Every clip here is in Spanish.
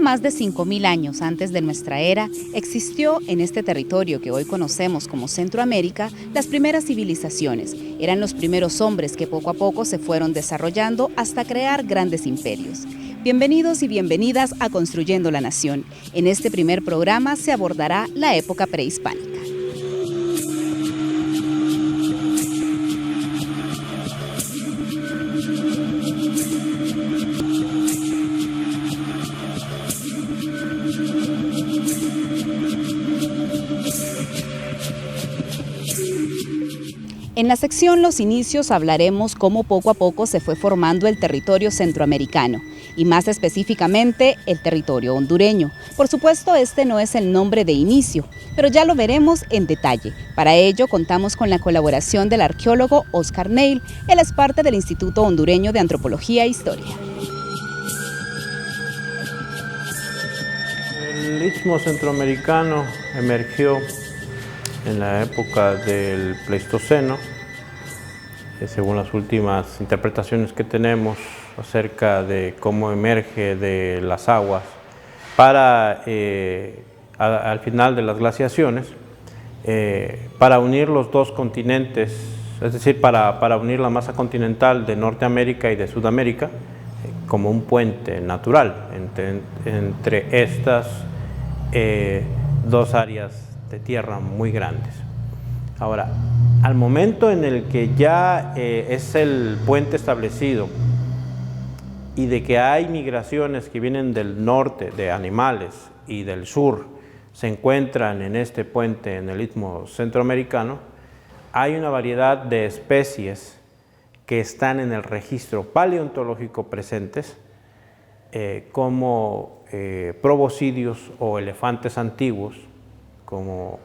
más de 5.000 años antes de nuestra era, existió en este territorio que hoy conocemos como Centroamérica las primeras civilizaciones. Eran los primeros hombres que poco a poco se fueron desarrollando hasta crear grandes imperios. Bienvenidos y bienvenidas a Construyendo la Nación. En este primer programa se abordará la época prehispánica. En la sección Los Inicios hablaremos cómo poco a poco se fue formando el territorio centroamericano y más específicamente el territorio hondureño. Por supuesto, este no es el nombre de inicio, pero ya lo veremos en detalle. Para ello contamos con la colaboración del arqueólogo Oscar Neil. Él es parte del Instituto Hondureño de Antropología e Historia. El istmo centroamericano emergió en la época del Pleistoceno, según las últimas interpretaciones que tenemos acerca de cómo emerge de las aguas para al final de las glaciaciones, para unir los dos continentes, es decir, para unir la masa continental de Norteamérica y de Sudamérica, como un puente natural entre estas dos áreas de tierra muy grandes. Ahora, al momento en el que ya es el puente establecido y de que hay migraciones que vienen del norte de animales y del sur se encuentran en este puente en el istmo centroamericano, hay una variedad de especies que están en el registro paleontológico presentes, como proboscidios o elefantes antiguos, como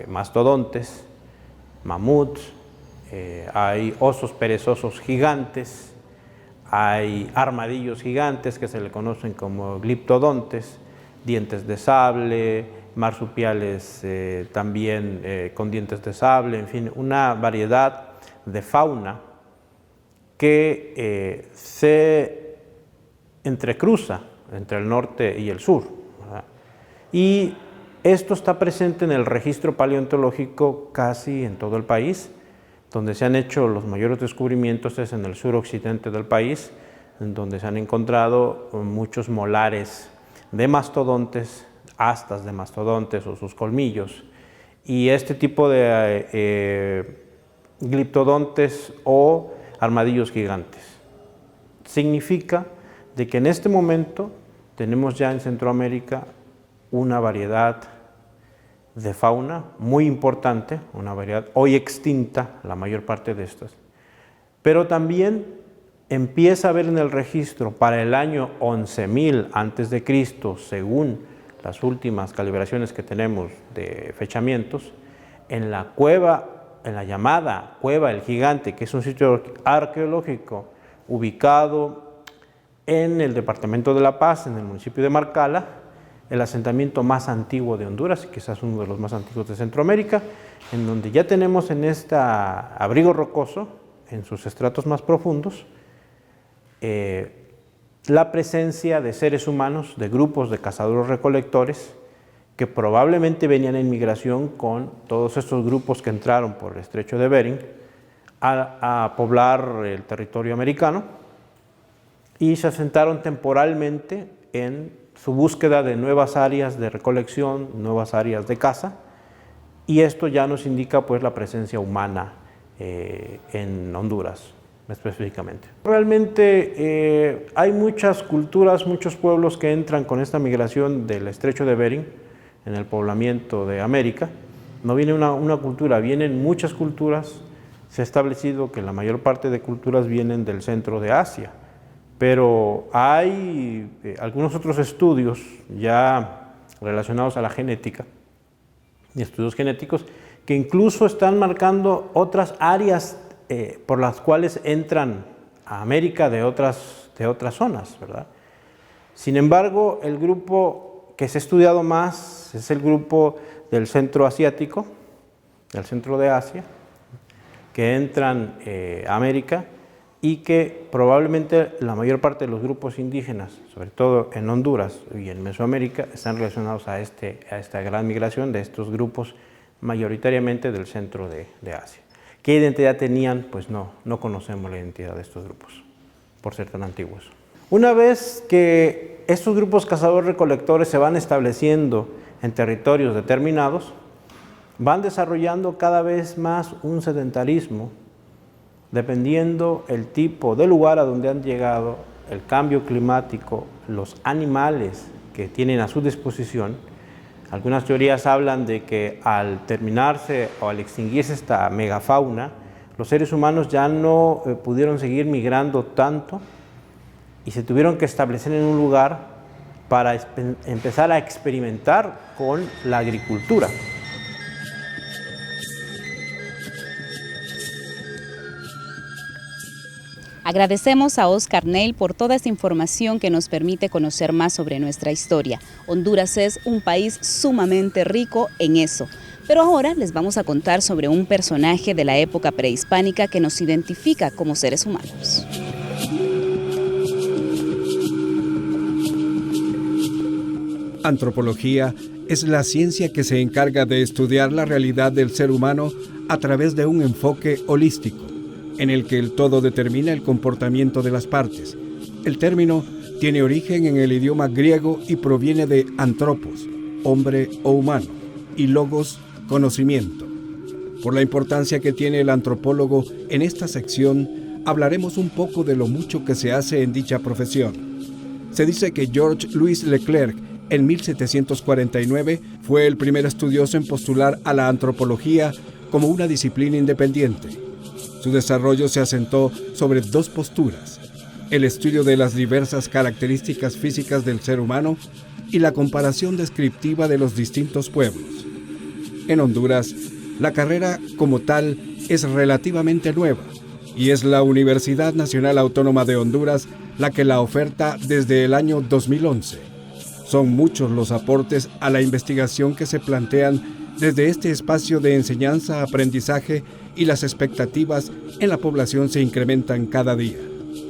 mastodontes, mamuts, hay osos perezosos gigantes, hay armadillos gigantes que se le conocen como gliptodontes, dientes de sable, marsupiales también con dientes de sable, en fin, una variedad de fauna que se entrecruza entre el norte y el sur, ¿verdad? Y esto está presente en el registro paleontológico casi en todo el país. Donde se han hecho los mayores descubrimientos es en el suroccidente del país, en donde se han encontrado muchos molares de mastodontes, astas de mastodontes o sus colmillos, y este tipo de gliptodontes o armadillos gigantes. Significa de que en este momento tenemos ya en Centroamérica una variedad de fauna muy importante, una variedad hoy extinta, la mayor parte de estas, pero también empieza a haber en el registro para el año 11.000 a.C., según las últimas calibraciones que tenemos de fechamientos, en la cueva, en la llamada Cueva del Gigante, que es un sitio arqueológico ubicado en el departamento de La Paz, en el municipio de Marcala, el asentamiento más antiguo de Honduras, quizás uno de los más antiguos de Centroamérica, en donde ya tenemos en este abrigo rocoso, en sus estratos más profundos, la presencia de seres humanos, de grupos de cazadores-recolectores, que probablemente venían en migración con todos estos grupos que entraron por el estrecho de Bering a poblar el territorio americano y se asentaron temporalmente en su búsqueda de nuevas áreas de recolección, nuevas áreas de caza, y esto ya nos indica pues la presencia humana en Honduras específicamente. Realmente hay muchas culturas, muchos pueblos que entran con esta migración del estrecho de Bering en el poblamiento de América. No viene una cultura, vienen muchas culturas. Se ha establecido que la mayor parte de culturas vienen del centro de Asia, pero hay algunos otros estudios ya relacionados a la genética y estudios genéticos que incluso están marcando otras áreas por las cuales entran a América de otras zonas, ¿verdad? Sin embargo, el grupo que se ha estudiado más es el grupo del centro asiático, del centro de Asia, que entran a América y que probablemente la mayor parte de los grupos indígenas, sobre todo en Honduras y en Mesoamérica, están relacionados a esta gran migración de estos grupos mayoritariamente del centro de Asia. ¿Qué identidad tenían? Pues no conocemos la identidad de estos grupos, por ser tan antiguos. Una vez que estos grupos cazadores-recolectores se van estableciendo en territorios determinados, van desarrollando cada vez más un sedentarismo, dependiendo el tipo de lugar a donde han llegado, el cambio climático, los animales que tienen a su disposición. Algunas teorías hablan de que al terminarse o al extinguirse esta megafauna, los seres humanos ya no pudieron seguir migrando tanto y se tuvieron que establecer en un lugar para empezar a experimentar con la agricultura. Agradecemos a Oscar Neil por toda esta información que nos permite conocer más sobre nuestra historia. Honduras es un país sumamente rico en eso. Pero ahora les vamos a contar sobre un personaje de la época prehispánica que nos identifica como seres humanos. Antropología es la ciencia que se encarga de estudiar la realidad del ser humano a través de un enfoque holístico, en el que el todo determina el comportamiento de las partes. El término tiene origen en el idioma griego y proviene de antropos, hombre o humano, y logos, conocimiento. Por la importancia que tiene el antropólogo en esta sección, hablaremos un poco de lo mucho que se hace en dicha profesión. Se dice que Georges-Louis Leclerc, en 1749, fue el primer estudioso en postular a la antropología como una disciplina independiente. Su desarrollo se asentó sobre dos posturas: el estudio de las diversas características físicas del ser humano y la comparación descriptiva de los distintos pueblos. En Honduras, la carrera como tal es relativamente nueva y es la Universidad Nacional Autónoma de Honduras la que la oferta desde el año 2011. Son muchos los aportes a la investigación que se plantean desde este espacio de enseñanza-aprendizaje y las expectativas en la población se incrementan cada día.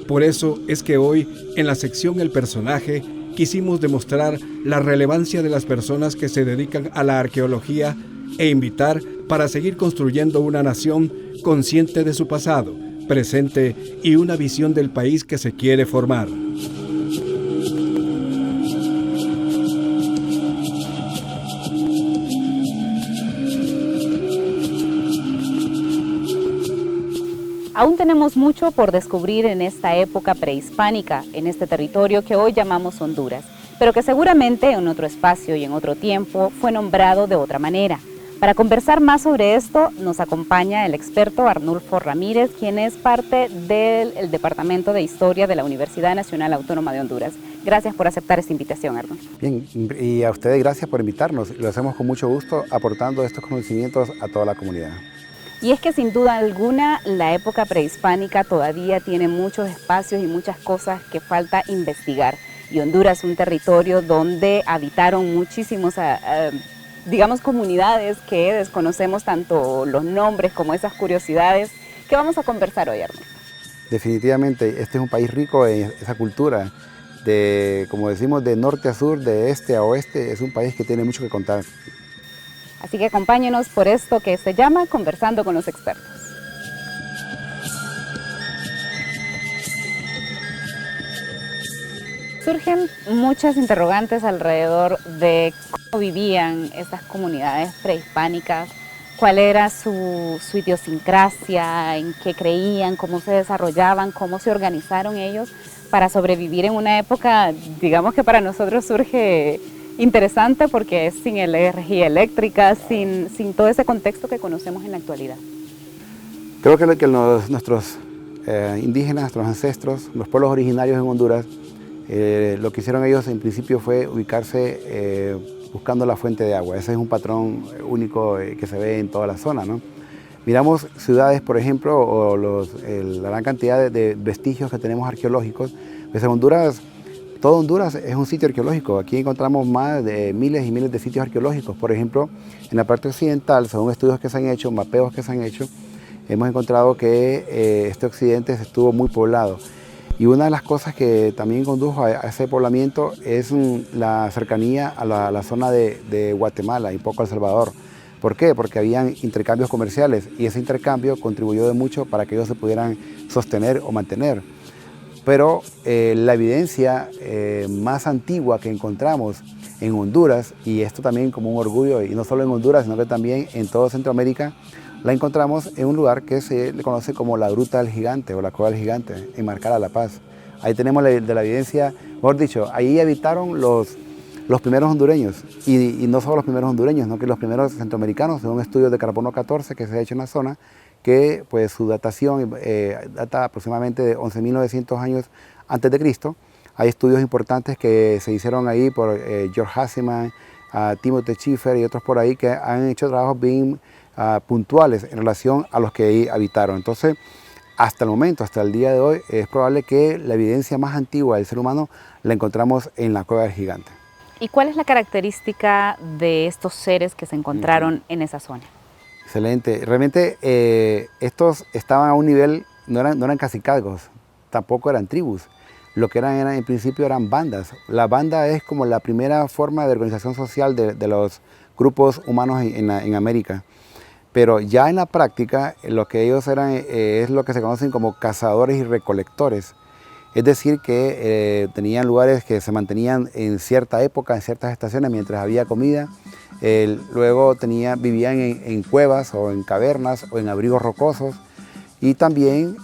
Por eso es que hoy, en la sección El Personaje, quisimos demostrar la relevancia de las personas que se dedican a la arqueología e invitar para seguir construyendo una nación consciente de su pasado, presente y una visión del país que se quiere formar. Aún tenemos mucho por descubrir en esta época prehispánica, en este territorio que hoy llamamos Honduras, pero que seguramente en otro espacio y en otro tiempo fue nombrado de otra manera. Para conversar más sobre esto nos acompaña el experto Arnulfo Ramírez, quien es parte del Departamento de Historia de la Universidad Nacional Autónoma de Honduras. Gracias por aceptar esta invitación, Arnulfo. Bien, y a ustedes gracias por invitarnos. Lo hacemos con mucho gusto, aportando estos conocimientos a toda la comunidad. Y es que sin duda alguna la época prehispánica todavía tiene muchos espacios y muchas cosas que falta investigar. Y Honduras es un territorio donde habitaron muchísimos, digamos, comunidades que desconocemos tanto los nombres como esas curiosidades. ¿Qué vamos a conversar hoy, Arnulfo? Definitivamente, este es un país rico en esa cultura. Como decimos, de norte a sur, de este a oeste, es un país que tiene mucho que contar. Así que acompáñenos por esto que se llama Conversando con los Expertos. Surgen muchas interrogantes alrededor de cómo vivían estas comunidades prehispánicas, cuál era su idiosincrasia, en qué creían, cómo se desarrollaban, cómo se organizaron ellos para sobrevivir en una época, digamos que para nosotros surge interesante porque es sin energía eléctrica, sin todo ese contexto que conocemos en la actualidad. Creo que nuestros indígenas, nuestros ancestros, los pueblos originarios en Honduras, lo que hicieron ellos en principio fue ubicarse buscando la fuente de agua. Ese es un patrón único que se ve en toda la zona, ¿no? Miramos ciudades, por ejemplo, o la gran cantidad de vestigios que tenemos arqueológicos. Pues en Honduras, todo Honduras es un sitio arqueológico. Aquí encontramos más de miles y miles de sitios arqueológicos. Por ejemplo, en la parte occidental, según estudios que se han hecho, mapeos que se han hecho, hemos encontrado que este occidente estuvo muy poblado. Y una de las cosas que también condujo a ese poblamiento es la cercanía a la zona de Guatemala y poco El Salvador. ¿Por qué? Porque habían intercambios comerciales y ese intercambio contribuyó de mucho para que ellos se pudieran sostener o mantener. Pero la evidencia más antigua que encontramos en Honduras, y esto también como un orgullo, y no solo en Honduras, sino que también en todo Centroamérica, la encontramos en un lugar que se le conoce como la Gruta del Gigante o la Cueva del Gigante, en Marcala, La Paz. Ahí tenemos de la evidencia, mejor dicho, ahí habitaron los primeros hondureños, y no solo los primeros hondureños, sino que los primeros centroamericanos, según estudios de carbono 14 que se ha hecho en la zona, que pues su datación data aproximadamente de 11.900 años antes de Cristo. Hay estudios importantes que se hicieron ahí por George Haseman, Timothy Schiffer y otros por ahí que han hecho trabajos bien puntuales en relación a los que ahí habitaron. Entonces, hasta el momento, hasta el día de hoy, es probable que la evidencia más antigua del ser humano la encontramos en la Cueva del Gigante. ¿Y cuál es la característica de estos seres que se encontraron en esa zona? Excelente. Realmente estos estaban a un nivel, no eran cacicazgos, tampoco eran tribus. Lo que eran en principio eran bandas. La banda es como la primera forma de organización social de los grupos humanos en América. Pero ya en la práctica lo que ellos eran es lo que se conocen como cazadores y recolectores. Es decir, que tenían lugares que se mantenían en cierta época, en ciertas estaciones, mientras había comida. Luego vivían en cuevas o en cavernas o en abrigos rocosos. Y también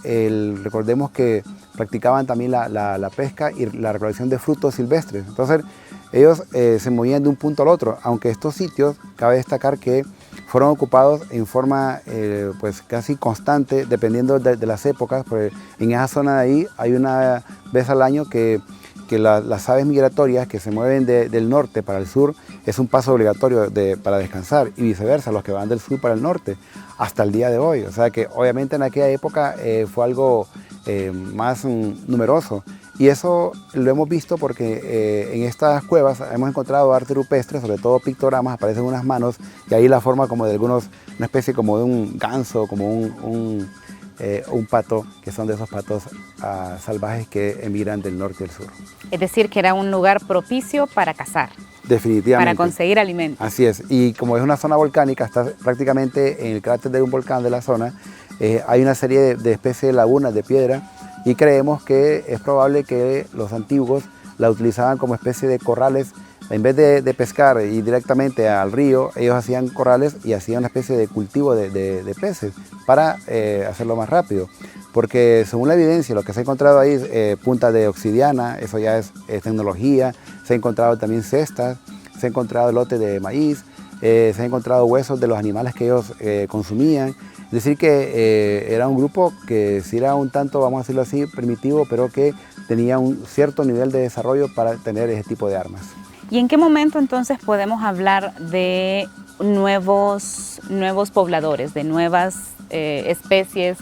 recordemos que practicaban también la pesca y la recolección de frutos silvestres. Entonces ellos se movían de un punto al otro, aunque estos sitios, cabe destacar que fueron ocupados en forma pues casi constante, dependiendo de las épocas. Porque en esa zona de ahí hay una vez al año que las aves migratorias que se mueven del norte para el sur es un paso obligatorio para descansar, y viceversa, los que van del sur para el norte, hasta el día de hoy. O sea que obviamente en aquella época fue algo más numeroso. Y eso lo hemos visto porque en estas cuevas hemos encontrado arte rupestre, sobre todo pictogramas, aparecen unas manos, y ahí la forma como de una especie como de un ganso, como un pato, que son de esos patos salvajes que emigran del norte y del sur. Es decir, que era un lugar propicio para cazar. Definitivamente. Para conseguir alimentos. Así es, y como es una zona volcánica, está prácticamente en el cráter de un volcán de la zona, hay una serie de especies de lagunas de piedra, y creemos que es probable que los antiguos la utilizaban como especie de corrales. En vez de pescar y directamente al río, ellos hacían corrales y hacían una especie de cultivo de peces para hacerlo más rápido. Porque según la evidencia, lo que se ha encontrado ahí es punta de obsidiana, eso ya es tecnología. Se ha encontrado también cestas, se ha encontrado lotes de maíz, se han encontrado huesos de los animales que ellos consumían. Es decir que era un grupo que sí era un tanto, vamos a decirlo así, primitivo, pero que tenía un cierto nivel de desarrollo para tener ese tipo de armas. ¿Y en qué momento entonces podemos hablar de nuevos pobladores, de nuevas especies,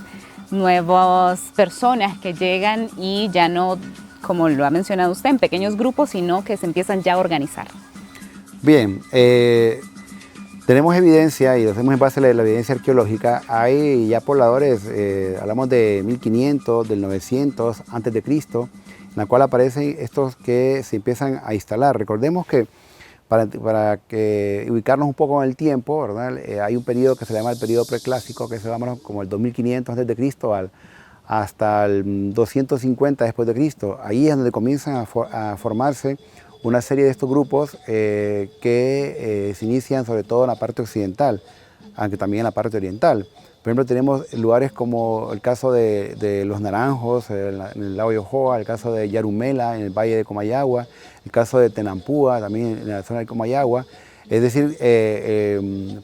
nuevas personas que llegan y ya no, como lo ha mencionado usted, en pequeños grupos, sino que se empiezan ya a organizar? Bien, tenemos evidencia, y lo hacemos en base a la evidencia arqueológica. Hay ya pobladores, hablamos de 1500, del 900 antes de Cristo, en la cual aparecen estos que se empiezan a instalar. Recordemos que para que ubicarnos un poco en el tiempo, ¿verdad? Hay un periodo que se llama el periodo preclásico, que se llama como el 2500 a.C. hasta el 250 después de Cristo. Ahí es donde comienzan a formarse una serie de estos grupos que se inician sobre todo en la parte occidental, aunque también en la parte oriental. Por ejemplo, tenemos lugares como el caso de Los Naranjos, en el lago de Ojoa, el caso de Yarumela, en el valle de Comayagua, el caso de Tenampúa, también en la zona de Comayagua. Es decir,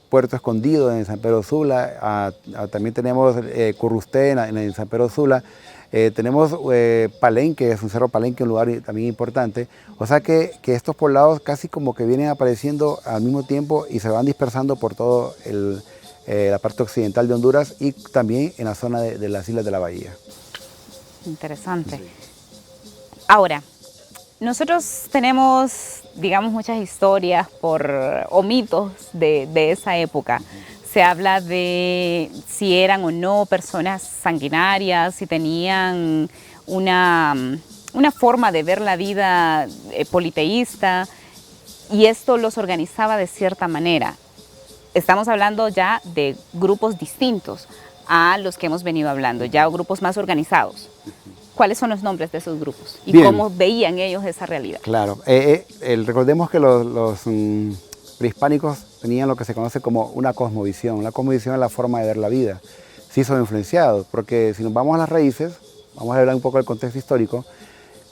Puerto Escondido en San Pedro Sula, también tenemos Currusté en San Pedro Sula. Tenemos Palenque, es un cerro Palenque, un lugar también importante. O sea que estos poblados casi como que vienen apareciendo al mismo tiempo y se van dispersando por todo la parte occidental de Honduras y también en la zona de las islas de la bahía. Interesante. Sí. Ahora, nosotros tenemos, digamos, muchas historias o mitos de esa época. Se habla de si eran o no personas sanguinarias, si tenían una forma de ver la vida politeísta, y esto los organizaba de cierta manera. Estamos hablando ya de grupos distintos a los que hemos venido hablando, ya grupos más organizados. ¿Cuáles son los nombres de esos grupos? ¿Y Bien. cómo veían ellos esa realidad? Claro, recordemos que los prehispánicos tenían lo que se conoce como una cosmovisión. La cosmovisión es la forma de ver la vida. Sí son influenciados, porque si nos vamos a las raíces, vamos a hablar un poco del contexto histórico,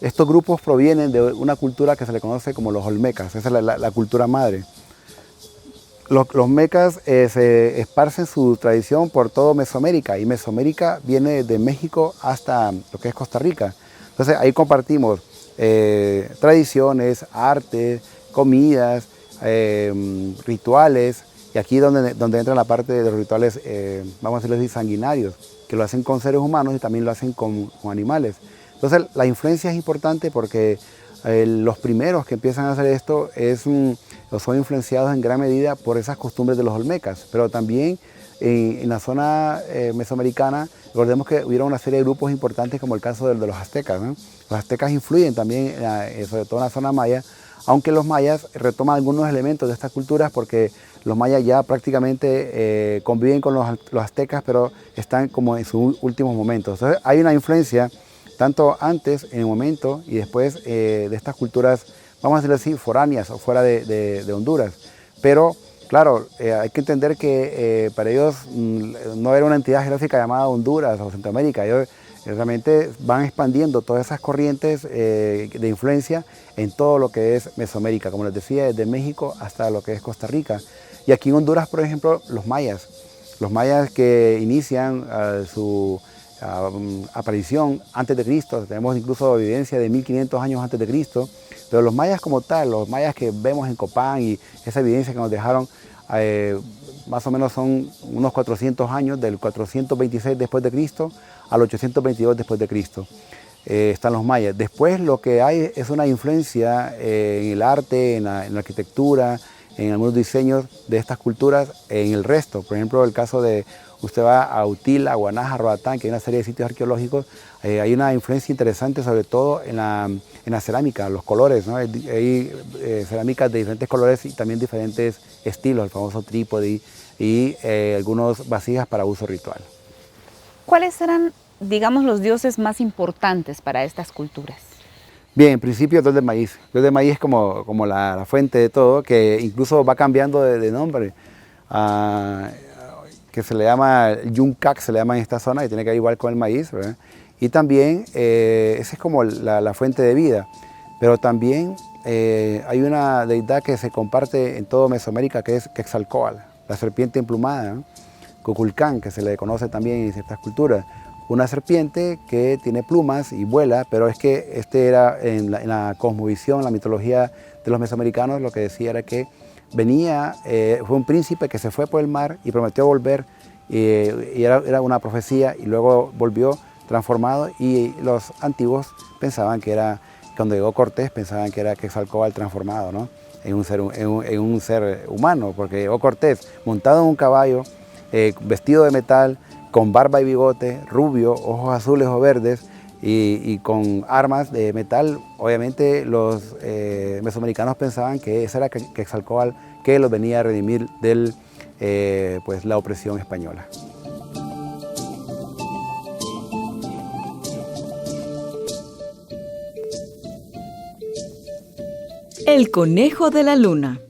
estos grupos provienen de una cultura que se le conoce como los olmecas, esa es la cultura madre. Los mecas se esparcen su tradición por todo Mesoamérica, y Mesoamérica viene de México hasta lo que es Costa Rica. Entonces ahí compartimos tradiciones, arte, comidas, rituales, y aquí donde entra la parte de los rituales, vamos a decirlo así, sanguinarios, que lo hacen con seres humanos y también lo hacen con animales. Entonces la influencia es importante porque los primeros que empiezan a hacer esto son influenciados en gran medida por esas costumbres de los olmecas, pero también en la zona mesoamericana, recordemos que hubieron una serie de grupos importantes como el caso de los aztecas, ¿no? Los aztecas influyen también, sobre todo en la zona maya, aunque los mayas retoman algunos elementos de estas culturas porque los mayas ya prácticamente conviven con los aztecas, pero están como en sus últimos momentos. Entonces hay una influencia tanto antes, en el momento, y después de estas culturas, vamos a decirlo así, foráneas o fuera de Honduras. Pero, claro, hay que entender que para ellos no era una entidad geográfica llamada Honduras o Centroamérica. Ellos realmente van expandiendo todas esas corrientes de influencia en todo lo que es Mesoamérica, como les decía, desde México hasta lo que es Costa Rica. Y aquí en Honduras, por ejemplo, los mayas que inician su aparición antes de Cristo, tenemos incluso evidencia de 1500 años antes de Cristo, pero los mayas como tal, los mayas que vemos en Copán y esa evidencia que nos dejaron, más o menos son unos 400 años, del 426 después de Cristo al 822 después de Cristo. Están los mayas. Después lo que hay es una influencia en el arte, en la arquitectura, en algunos diseños de estas culturas en el resto. Por ejemplo, el caso de usted va a Utila, Guanaja, Roatán, que hay una serie de sitios arqueológicos, hay una influencia interesante sobre todo en la cerámica, los colores, ¿no? Hay cerámicas de diferentes colores y también diferentes estilos, el famoso trípode y algunas vasijas para uso ritual. ¿Cuáles eran, digamos, los dioses más importantes para estas culturas? Bien, en principio el dios del maíz. El dios del maíz es como la fuente de todo, que incluso va cambiando de nombre. Que se le llama Yuncac, se le llama en esta zona, y tiene que ver igual con el maíz, ¿verdad? Y también, esa es como la fuente de vida, pero también hay una deidad que se comparte en todo Mesoamérica, que es Quetzalcóatl, la serpiente emplumada, ¿no? Cuculcán, que se le conoce también en ciertas culturas, una serpiente que tiene plumas y vuela, pero es que era en la cosmovisión, en la mitología de los mesoamericanos, lo que decía era que venía, fue un príncipe que se fue por el mar y prometió volver, y era una profecía, y luego volvió transformado, y los antiguos pensaban que era, cuando llegó Cortés, pensaban que era Quetzalcóatl transformado, ¿no? en un ser humano, porque llegó Cortés montado en un caballo, vestido de metal, con barba y bigote, rubio, ojos azules o verdes, y con armas de metal. Obviamente los mesoamericanos pensaban que ese era Quetzalcóatl, que los venía a redimir de la opresión española. El conejo de la luna.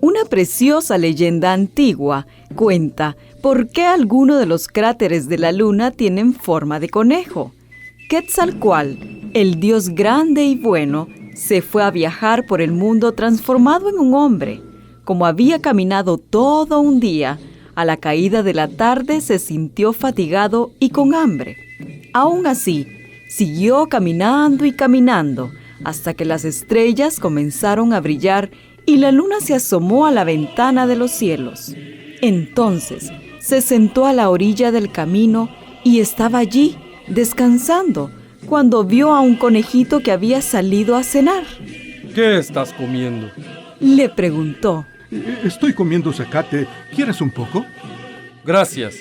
Una preciosa leyenda antigua cuenta por qué algunos de los cráteres de la luna tienen forma de conejo. Quetzalcóatl, el dios grande y bueno, se fue a viajar por el mundo transformado en un hombre. Como había caminado todo un día, a la caída de la tarde se sintió fatigado y con hambre. Aún así, siguió caminando y caminando, hasta que las estrellas comenzaron a brillar y la luna se asomó a la ventana de los cielos. Entonces, se sentó a la orilla del camino y estaba allí, descansando, cuando vio a un conejito que había salido a cenar. ¿Qué estás comiendo? Le preguntó. Estoy comiendo zacate. ¿Quieres un poco? Gracias,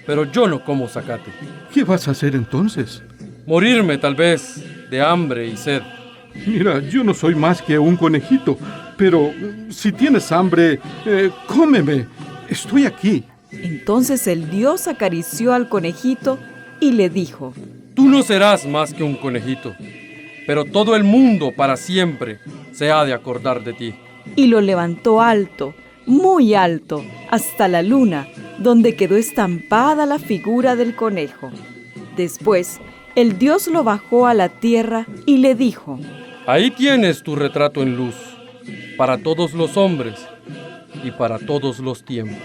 pero yo no como zacate. ¿Qué vas a hacer entonces? Morirme, tal vez, de hambre y sed. Mira, yo no soy más que un conejito, pero si tienes hambre, cómeme. Estoy aquí. Entonces el dios acarició al conejito y le dijo: Tú no serás más que un conejito, pero todo el mundo para siempre se ha de acordar de ti. Y lo levantó alto, muy alto, hasta la luna, donde quedó estampada la figura del conejo. Después, el dios lo bajó a la tierra y le dijo: Ahí tienes tu retrato en luz, para todos los hombres y para todos los tiempos.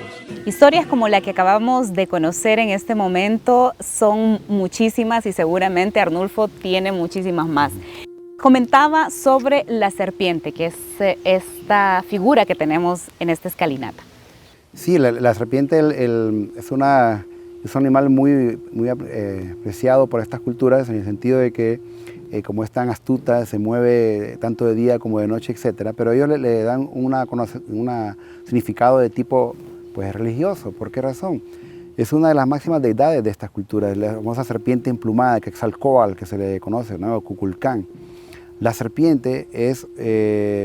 Historias como la que acabamos de conocer en este momento son muchísimas y seguramente Arnulfo tiene muchísimas más. Comentaba sobre la serpiente, que es esta figura que tenemos en esta escalinata. Sí, la serpiente es un animal muy apreciado por estas culturas, en el sentido de que como es tan astuta, se mueve tanto de día como de noche, etc. Pero ellos le dan un significado de tipo pues, religioso. ¿Por qué razón? Es una de las máximas deidades de estas culturas, la famosa serpiente emplumada, Quetzalcóatl, que se le conoce, ¿no? Cuculcán. La serpiente es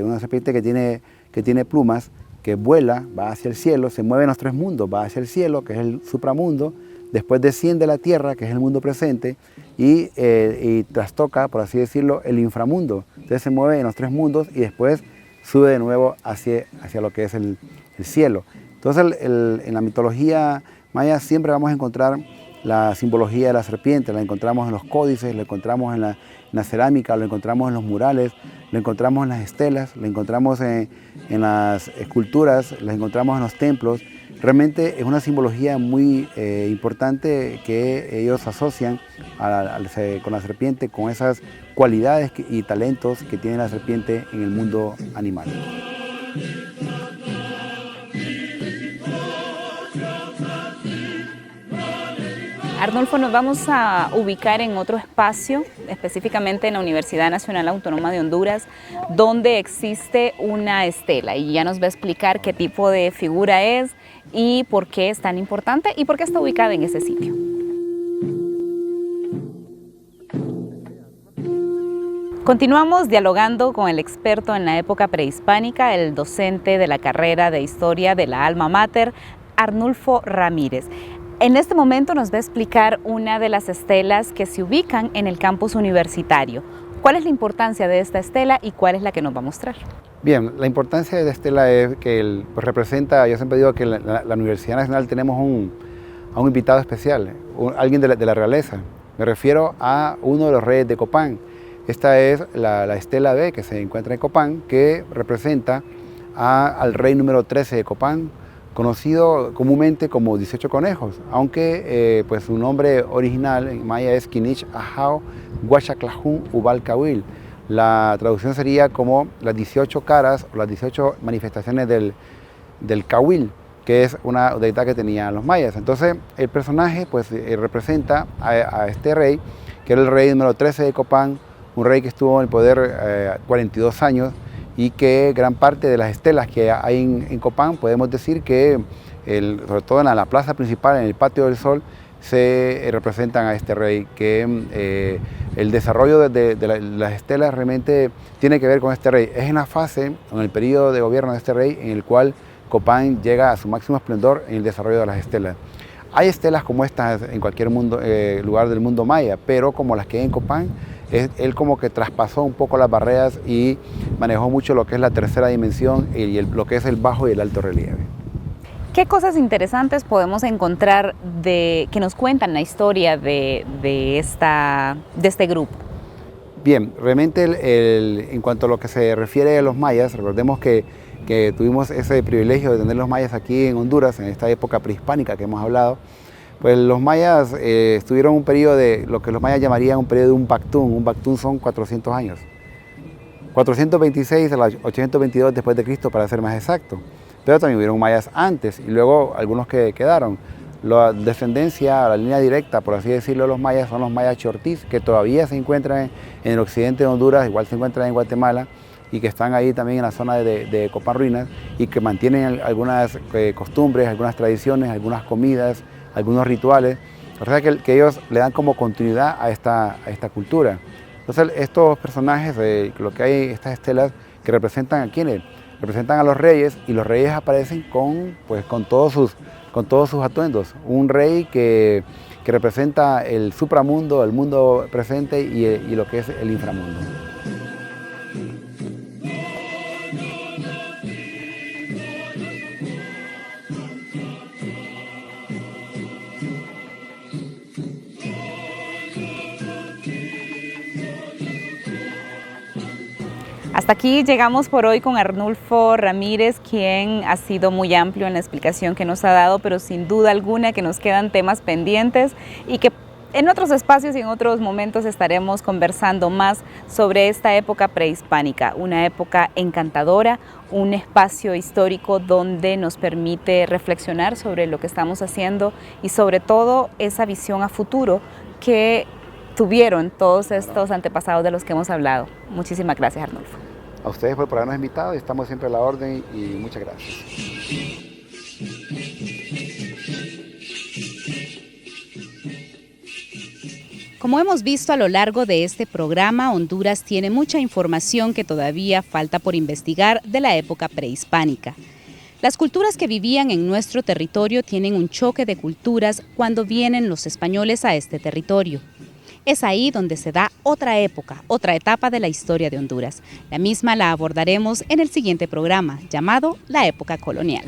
una serpiente que tiene plumas, que vuela, va hacia el cielo, se mueve en los tres mundos, va hacia el cielo, que es el supramundo, después desciende a la tierra, que es el mundo presente, y trastoca, por así decirlo, el inframundo. Entonces se mueve en los tres mundos y después sube de nuevo hacia lo que es el cielo. Entonces en la mitología maya siempre vamos a encontrar la simbología de la serpiente, la encontramos en los códices, la encontramos en la cerámica, lo encontramos en los murales, lo encontramos en las estelas, lo encontramos en las esculturas, la encontramos en los templos. Realmente es una simbología muy importante que ellos asocian con la serpiente, con esas cualidades y talentos que tiene la serpiente en el mundo animal. Arnulfo, nos vamos a ubicar en otro espacio, específicamente en la Universidad Nacional Autónoma de Honduras, donde existe una estela, y ya nos va a explicar qué tipo de figura es y por qué es tan importante y por qué está ubicada en ese sitio. Continuamos dialogando con el experto en la época prehispánica, el docente de la carrera de Historia de la Alma Mater, Arnulfo Ramírez. En este momento nos va a explicar una de las estelas que se ubican en el campus universitario. ¿Cuál es la importancia de esta estela y cuál es la que nos va a mostrar? Bien, la importancia de la estela es que representa, yo siempre digo que la Universidad Nacional tenemos a un invitado especial, alguien de la realeza. Me refiero a uno de los reyes de Copán. Esta es la estela B que se encuentra en Copán, que representa al rey número 13 de Copán, conocido comúnmente como 18 conejos, aunque pues su nombre original en maya es Kinich Ajao Huachaclajún Ubalcahuil. La traducción sería como las 18 caras o las 18 manifestaciones del Cahuil, que es una deidad que tenían los mayas. Entonces el personaje pues representa a este rey, que era el rey número 13 de Copán, un rey que estuvo en el poder 42 años, y que gran parte de las estelas que hay en Copán, podemos decir que, sobre todo en la plaza principal, en el Patio del Sol, se representan a este rey, que el desarrollo de las estelas realmente tiene que ver con este rey. Es en la fase, en el periodo de gobierno de este rey, en el cual Copán llega a su máximo esplendor en el desarrollo de las estelas. Hay estelas como estas en cualquier lugar del mundo maya, pero como las que hay en Copán, él como que traspasó un poco las barreras y manejó mucho lo que es la tercera dimensión y lo que es el bajo y el alto relieve. ¿Qué cosas interesantes podemos encontrar que nos cuentan la historia de este grupo? Bien, realmente en cuanto a lo que se refiere a los mayas, recordemos que tuvimos ese privilegio de tener los mayas aquí en Honduras, en esta época prehispánica que hemos hablado. Pues los mayas estuvieron un periodo de lo que los mayas llamarían un periodo de un bactún. Un bactún son 400 años. 426 a 822 después de Cristo, para ser más exacto. Pero también hubieron mayas antes y luego algunos que quedaron. La descendencia, la línea directa, por así decirlo, de los mayas son los mayas chortís, que todavía se encuentran en el occidente de Honduras, igual se encuentran en Guatemala, y que están ahí también en la zona de Copán Ruinas y que mantienen algunas costumbres, algunas tradiciones, algunas comidas, algunos rituales. O sea que ellos le dan como continuidad a esta cultura. Entonces estos personajes, lo que hay, estas estelas que representan a quiénes, representan a los reyes, y los reyes aparecen con todos sus atuendos. Un rey que representa el supramundo, el mundo presente y lo que es el inframundo. Hasta aquí llegamos por hoy con Arnulfo Ramírez, quien ha sido muy amplio en la explicación que nos ha dado, pero sin duda alguna que nos quedan temas pendientes y que en otros espacios y en otros momentos estaremos conversando más sobre esta época prehispánica, una época encantadora, un espacio histórico donde nos permite reflexionar sobre lo que estamos haciendo y sobre todo esa visión a futuro que tuvieron todos estos antepasados de los que hemos hablado. Muchísimas gracias, Arnulfo. A ustedes por habernos invitado, estamos siempre a la orden y muchas gracias. Como hemos visto a lo largo de este programa, Honduras tiene mucha información que todavía falta por investigar de la época prehispánica. Las culturas que vivían en nuestro territorio tienen un choque de culturas cuando vienen los españoles a este territorio. Es ahí donde se da otra época, otra etapa de la historia de Honduras. La misma la abordaremos en el siguiente programa, llamado La Época Colonial.